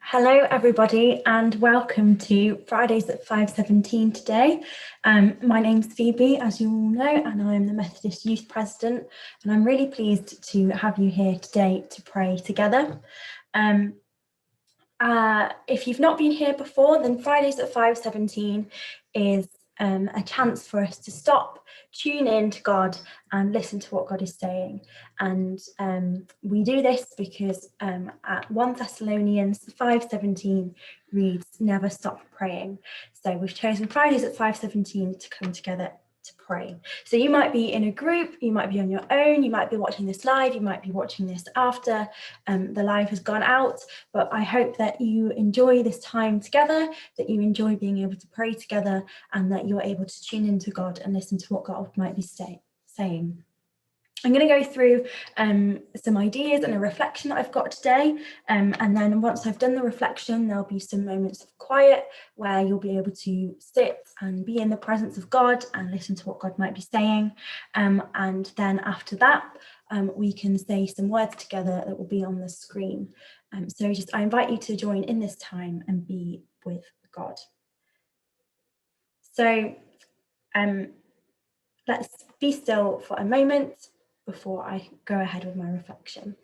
Hello, everybody, and welcome to Fridays at 5:17 today. My name's Phoebe, as you all know, and I'm the Methodist Youth President, and I'm really pleased to have you here today to pray together. If you've not been here before, then Fridays at 5:17 is a chance for us to stop, tune in to God and listen to what God is saying. And we do this because at 1 Thessalonians 5:17 reads, "Never stop praying." So we've chosen Fridays at 5:17 to come together to pray. So you might be in a group, you might be on your own, you might be watching this live, you might be watching this after the live has gone out, but I hope that you enjoy this time together, that you enjoy being able to pray together, and that you're able to tune into God and listen to what God might be saying. I'm going to go through some ideas and a reflection that I've got today, and then once I've done the reflection, there'll be some moments of quiet where you'll be able to sit and be in the presence of God and listen to what God might be saying, and then after that we can say some words together that will be on the screen. So I invite you to join in this time and be with God. So let's be still for a moment before I go ahead with my reflection.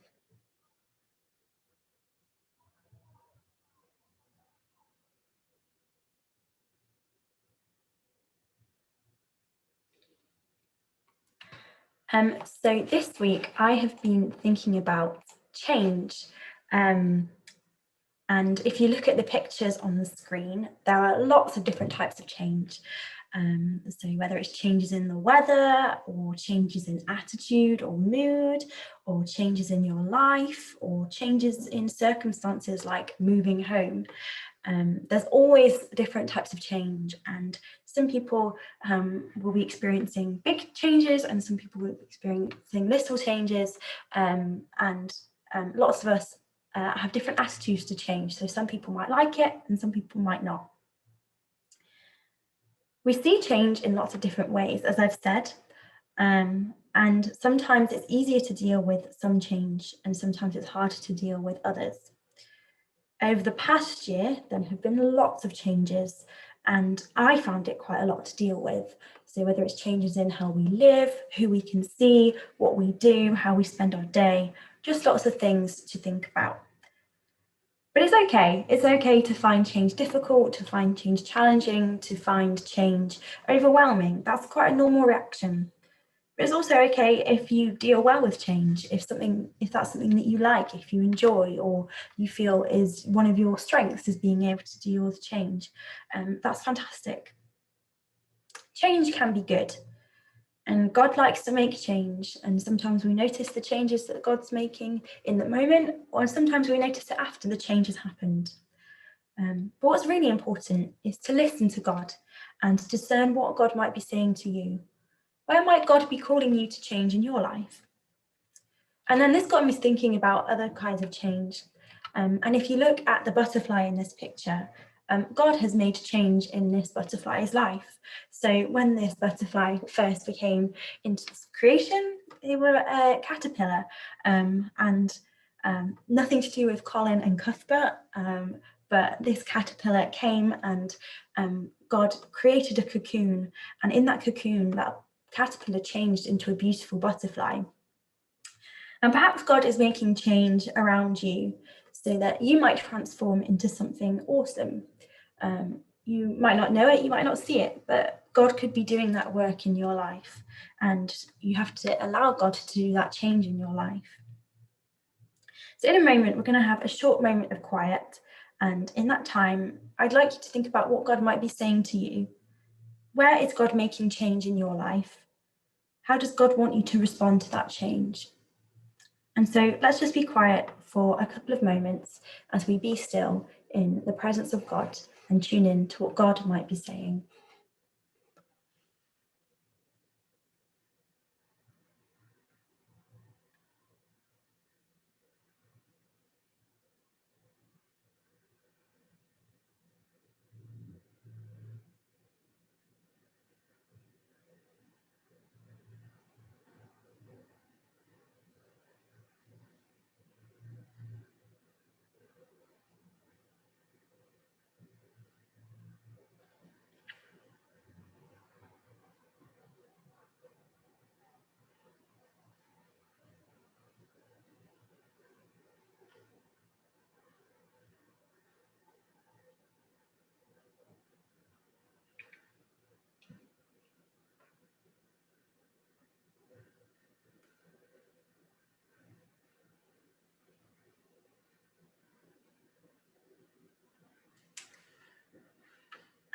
So this week I have been thinking about change. And if you look at the pictures on the screen, there are lots of different types of change. So whether it's changes in the weather, or changes in attitude or mood, or changes in your life, or changes in circumstances like moving home. There's always different types of change, and some people will be experiencing big changes and some people will be experiencing little changes, and lots of us have different attitudes to change. So some people might like it and some people might not. We see change in lots of different ways, as I've said, and sometimes it's easier to deal with some change and sometimes it's harder to deal with others. Over the past year, there have been lots of changes and I found it quite a lot to deal with. So whether it's changes in how we live, who we can see, what we do, how we spend our day, just lots of things to think about. But it's okay. It's okay to find change difficult, to find change challenging, to find change overwhelming. That's quite a normal reaction. But it's also okay if you deal well with change, if that's something that you like, if you enjoy, or you feel is one of your strengths is being able to deal with change. That's fantastic. Change can be good. And God likes to make change, and sometimes we notice the changes that God's making in the moment, or sometimes we notice it after the change has happened. But what's really important is to listen to God and to discern what God might be saying to you. Where might God be calling you to change in your life? And then this got me thinking about other kinds of change. And if you look at the butterfly in this picture, God has made change in this butterfly's life. So when this butterfly first became into creation, they were a caterpillar, and nothing to do with Colin and Cuthbert, but this caterpillar came and God created a cocoon, and in that cocoon, that caterpillar changed into a beautiful butterfly. And perhaps God is making change around you so that you might transform into something awesome. You might not know it, you might not see it, but God could be doing that work in your life, and you have to allow God to do that change in your life. So in a moment, we're going to have a short moment of quiet, and in that time, I'd like you to think about what God might be saying to you. Where is God making change in your life? How does God want you to respond to that change? And so let's just be quiet for a couple of moments as we be still in the presence of God and tune in to what God might be saying.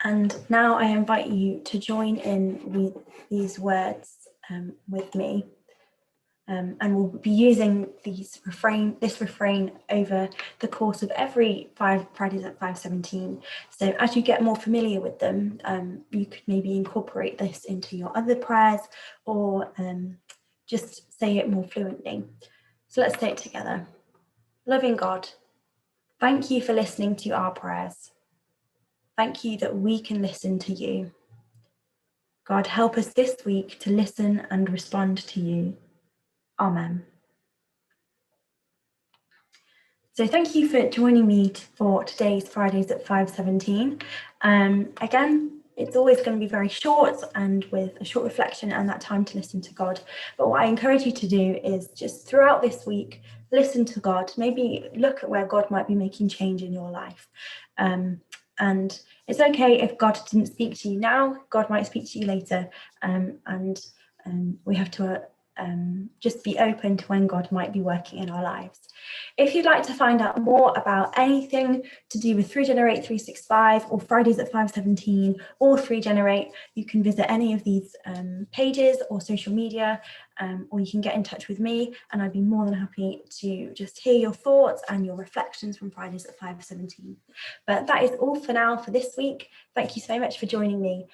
And now I invite you to join in with these words with me. And we'll be using this refrain over the course of every 5 Fridays at 5:17. So as you get more familiar with them, you could maybe incorporate this into your other prayers, or just say it more fluently. So let's say it together. Loving God, thank you for listening to our prayers. Thank you that we can listen to you. God, help us this week to listen and respond to you. Amen. So thank you for joining me for today's Fridays at 5:17. Again, it's always going to be very short and with a short reflection and that time to listen to God. But what I encourage you to do is just throughout this week, listen to God, maybe look at where God might be making change in your life. And it's okay if God didn't speak to you now, God might speak to you later. And we have to just be open to when God might be working in our lives. If you'd like to find out more about anything to do with 3Generate 365 or Fridays at 5:17 or 3Generate, you can visit any of these pages or social media, or you can get in touch with me, and I'd be more than happy to just hear your thoughts and your reflections from Fridays at 5:17. But that is all for now for this week. Thank you so much for joining me,